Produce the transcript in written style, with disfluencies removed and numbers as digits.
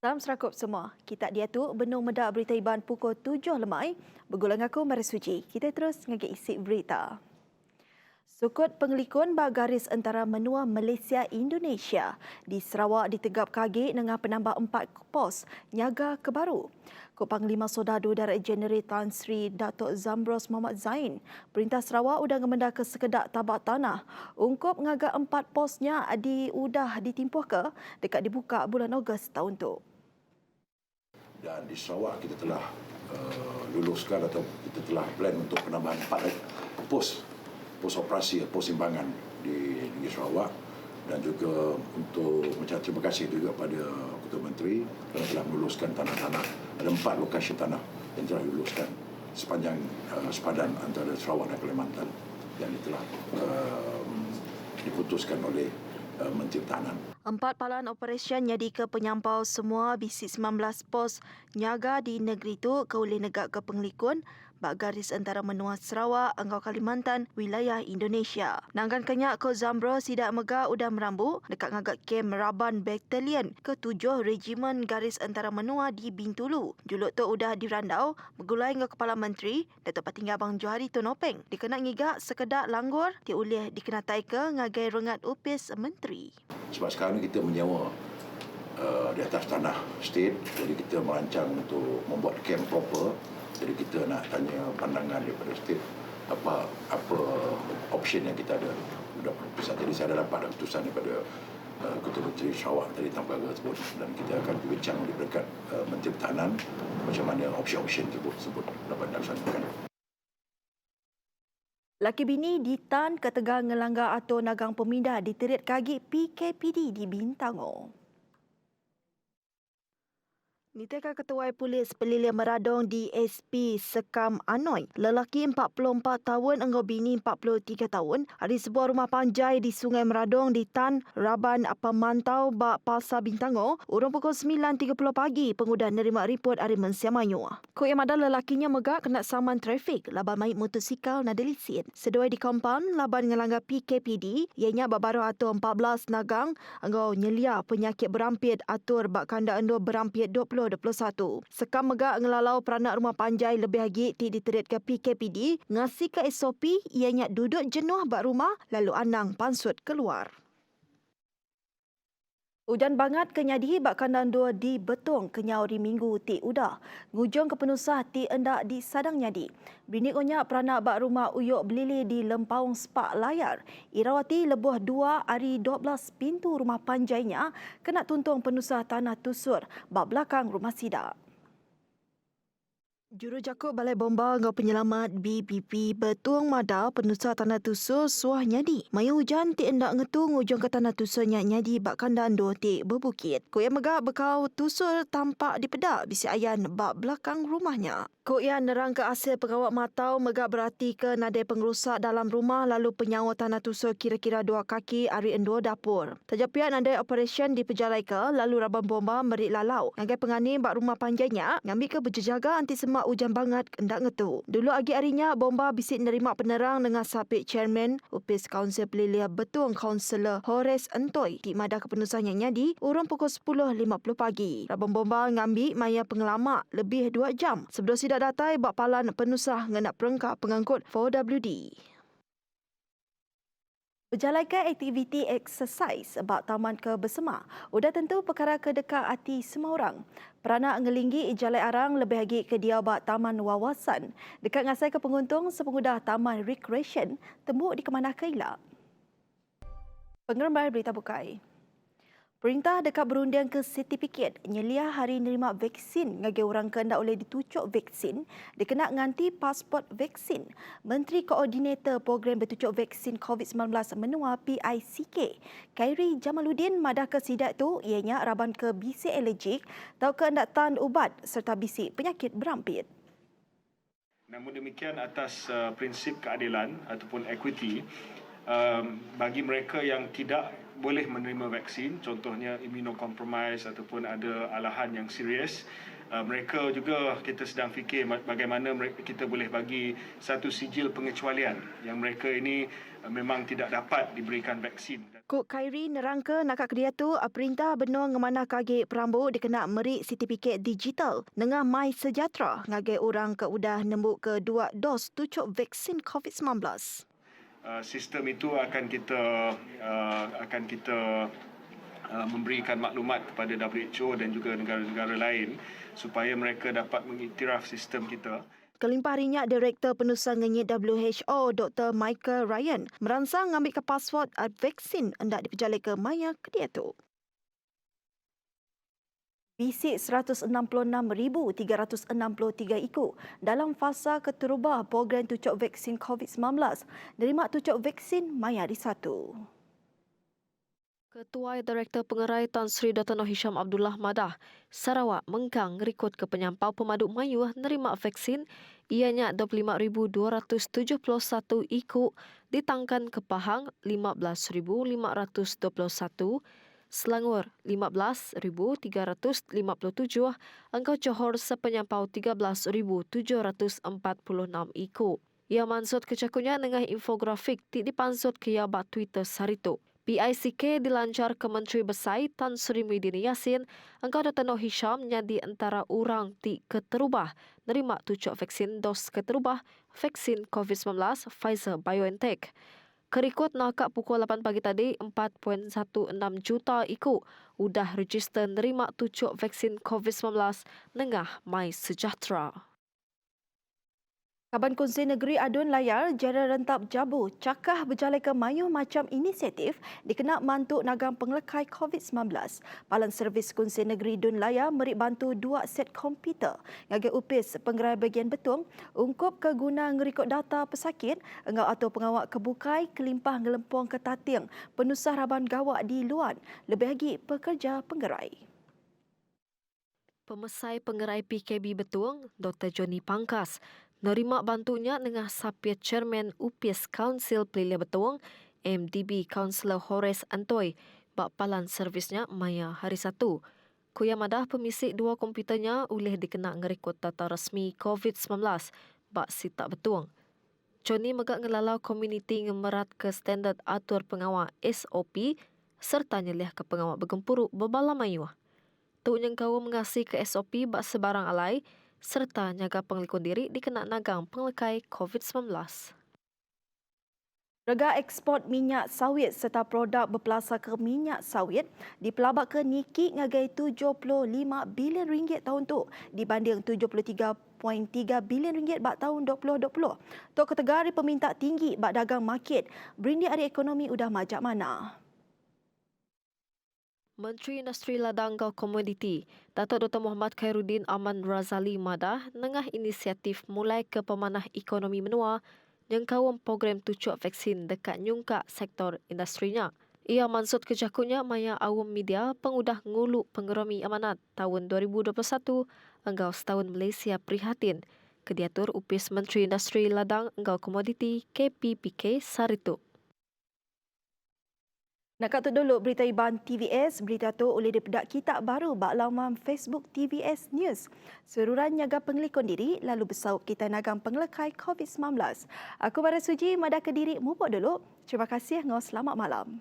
Salam serakop semua. Kita dia tu benung medak berita iban pukul 7 lemai. Bergulang aku Maris Suci. Kita terus ngagak isi berita. Sukut pengelikun bak garis antara menua Malaysia Indonesia di Sarawak ditegap kagi dengan penambah 4 pos nyaga kebaru. Panglima Sodadu Darat Jeneral Tan Sri Datuk Zambros Muhammad Zain, Perintah Sarawak udah ngemendah ke sekedak tabak tanah. Ungkup ngagak 4 posnya udah ditimpuh ke dekat dibuka bulan Ogos tahun tu. Dan di Sarawak kita telah luluskan atau kita telah plan untuk penambahan 4 pos operasi, pos simpangan di negeri Sarawak, dan juga untuk mengucap terima kasih juga pada Ketua Menteri kerana telah meluluskan tanah-tanah. Ada 4 lokasi tanah yang telah diluluskan sepanjang sepadan antara Sarawak dan Kalimantan, yang telah diputuskan oleh Menteri Pertahanan. 4 palan operasi jadi ke penyampau semua bisi 19 pos nyaga di negeri itu ke oleh negak ke pengelikun bak garis antara menua Sarawak, Engkau Kalimantan, wilayah Indonesia. Nangkan kenyak ke Zambro sidak mega udah merambu dekat ngagak kem Raban Battalion ke-7 Regimen Garis Antara Menua di Bintulu. Juluk tu udah dirandau bergulai dengan Kepala Menteri Datuk Patinggi Abang Johari Tonopeng. Dikena ngigak sekedak langgur ti oleh dikenatai ke ngagai rengat upis menteri. Sebab sekarang kita menyewa di atas tanah state, jadi kita merancang untuk membuat camp proper. Jadi kita nak tanya pandangan daripada state apa option yang kita ada sudah keputusan. Jadi saya ada dapat keputusan daripada Ketua Menteri Sarawak tadi tanpa tersebut, dan kita akan berbincang lebih dekat Menteri Pertahanan macam mana option tersebut dapat dilaksanakan. Laki bini di Tan Ketegang ngelanggar atau nagang pemindah diterit kagi PKPD di Bintango. Niteka Ketua Polis Pelilian Meradong DSP Sekam Anoi, lelaki 44 tahun engkau bini 43 tahun, di sebuah rumah panjai di Sungai Meradong di Tan Raban Pemantau Bak Pasar Bintango, urung pukul 9.30 pagi pengudah nerima report hari Mensiamayu. Ko yang ada lelakinya megak kena saman trafik, laban maik motosikal nada lesen. Seduai di kompan, laban ngelanggar PKPD, ianya babaru atur 14 nagang, engkau nyelia penyakit berampit atur bak kanda endo berampit 2021. Sekam megak ngelalau peranak rumah panjai lebih lagi ti diterit ke PKPD ngasih ke SOP ianya duduk jenuh bak rumah lalu anang pansut keluar. Hujan bangat kenyadi bak kandang 2 di Betong kenyau di minggu ti udah. Ngujung kepenusah ti endak di Sadang nyadi. Bini onyak peranak bak rumah uyuk belili di Lempaung Spak Layar. Irawati lebuh 2 hari 12 pintu rumah panjainya kena tuntung penusah tanah tusur bak belakang rumah sidak. Jurujakut Balai Bomba dengan Penyelamat BPP Betuang Mada penusah tanah tusur suah nyadi. Maya hujan ti endak ngetung ujung ke tanah tusur nyadi bak kandang 2 ti berbukit. Ko yang megak bekau tusur tampak dipedak bisi ayan bak belakang rumahnya. Ko yang nerang ke hasil pengawat matau megak berarti ke nadai pengerusak dalam rumah lalu penyawa tanah tusur kira-kira 2 kaki hari endo dapur. Tajapiat nadai operasi diperjalai ke lalu raban bomba merik lalau. Ngagai pengani bak rumah panjangnya ngambil ke berjaga anti semak hujan banget endak ngetu. Dulu agi harinya bomba bisik nerima penerang dengan sapik chairman Upis Kaunsil Pelilian Betuang Kaunselor Horace Entoi di madah kepenusahnya nyadi urung pukul 10.50 pagi. Raban bomba ngambil maya pengelamak lebih 2 jam sebelum sidak datai bak palan penusah ngenak perengkap pengangkut 4WD. Berjalankan aktiviti eksersis bak taman ke bersema, udah tentu perkara kedekat hati semua orang. Peranak ngelinggi jalai arang lebih lagi ke dia bak taman wawasan. Dekat ngasai ke penguntung sepengudah taman recreation, tembuk di kemana ke ilak. Pengerambai berita bukai. Perintah dekat berundian ke sertifikat nyelia hari nerima vaksin ngagi orang ke hendak oleh ditucuk vaksin dikena nganti pasport vaksin. Menteri Koordinator Program Bertucuk Vaksin COVID-19 menua PICK, Khairi Jamaluddin madah ke sidak tu ianya raban ke bisi alergik tau ke hendak tan ubat serta bisi penyakit berampit. Namun demikian atas prinsip keadilan ataupun equity, bagi mereka yang tidak boleh menerima vaksin, contohnya immunocompromised ataupun ada alahan yang serius. Mereka juga kita sedang fikir bagaimana kita boleh bagi satu sijil pengecualian yang mereka ini memang tidak dapat diberikan vaksin. Kok Khairi nerangka nakak kedia tu perintah benua ngemanah kage perambu dikena merik sertifikat digital dengan My Sejahtera ngage orang ke udah nembuk ke 2 dos tucuk vaksin COVID-19. Sistem itu akan kita memberikan maklumat kepada WHO dan juga negara-negara lain supaya mereka dapat mengiktiraf sistem kita. Kelimpah rinyak Direktur Penurusan Ngenyit WHO Dr. Michael Ryan merangsang ngambil ke pasport vaksin hendak diperjala ke maya kedia tu. Bisik 166,363 ikut dalam fasa keterubah program tucuk vaksin COVID-19 nerima tucuk vaksin maya di 1. Ketua Direktur Pengerai Tan Sri Dr. Noh Hisham Abdullah Madah, Sarawak mengkang rekod ke penyampau pemaduk mayuh nerima vaksin ianya 25,271 ikut ditangkan ke Pahang 15,521, Selangor 15,357, Angkau Johor sepenyampau 13,746 ikut. Ia mansut kecakunya dengan infografik dipansut ke yabat Twitter saritu. PICK dilancar ke Menteri Besar Tan Sri Muhyiddin Yassin, Angkau Dr. Noh Hisham nyadi antara orang keterubah nerima tucuk vaksin dos keterubah vaksin COVID-19 Pfizer-BioNTech. Kerikut nakak pukul 8 pagi tadi, 4.16 juta ikut udah register nerima tucuk vaksin COVID-19 nengah My Sejahtera. Kaban Kongsi Negeri Adun Layar, Jeneral Rentap Jabu, cakah berjalan ke mayuh macam inisiatif dikena mantuk nagang penglekai COVID-19. Palan Servis Kongsi Negeri Dun Layar merik bantu 2 set komputer ngagak upis penggerai bagian betung ungkup ke guna ngerikut data pesakit engau atau pengawak kebukai kelimpah ngelempong ke tating penusah raban gawak di luar lebih lagi pekerja penggerai. Pemesai Penggerai PKB Betung, Dr. Johnny Pangkas, nerima bantunya dengan sapiat Chairman UPIS Council Pelilih Betung, MDB Councillor Horace Antoi, bak palan servisnya maya hari 1. Kuya madah pemisik 2 komputernya oleh dikena ngerikut data resmi COVID-19, bak sitak Betung. Johnny megak ngelalau komuniti ngemerat ke standard atur pengawal SOP serta nyelih ke pengawal bergempuruk berbala mayuh. Tuk nyengkau mengasih ke SOP bak sebarang alai serta nyaga penglikun diri dikena nagang penglekai COVID-19. Rega ekspor minyak sawit serta produk berpelasar ke minyak sawit dipelabak ke Niki ngagai 75 bilion ringgit tahun tu dibanding 73.3 bilion ringgit bak tahun 2020. Tok kategori peminta tinggi bak dagang market berindi hari ekonomi udah majak mana. Menteri Industri Ladang Gau Komoditi, Datuk Dr. Muhammad Khairuddin Aman Razali Madah nengah inisiatif mulai ke pemanah ekonomi menua yang kawam program tucuk vaksin dekat nyungkak sektor industrinya. Ia mansut kejakunya maya awam media pengudah nguluk pengeromi amanat tahun 2021 enggau setahun Malaysia prihatin. Kediatur Upis Menteri Industri Ladang Gau Komoditi KPPK Saritu. Nak kat tu dulu berita Iban TVS, berita tu oleh dipedak kitab baru bak laman Facebook TVS News. Seruran nyaga penglikun diri lalu bersaup kita nagang penglekai COVID-19. Aku Bara Suji, Madah Kediri, mupuk dulu. Terima kasih, ngau selamat malam.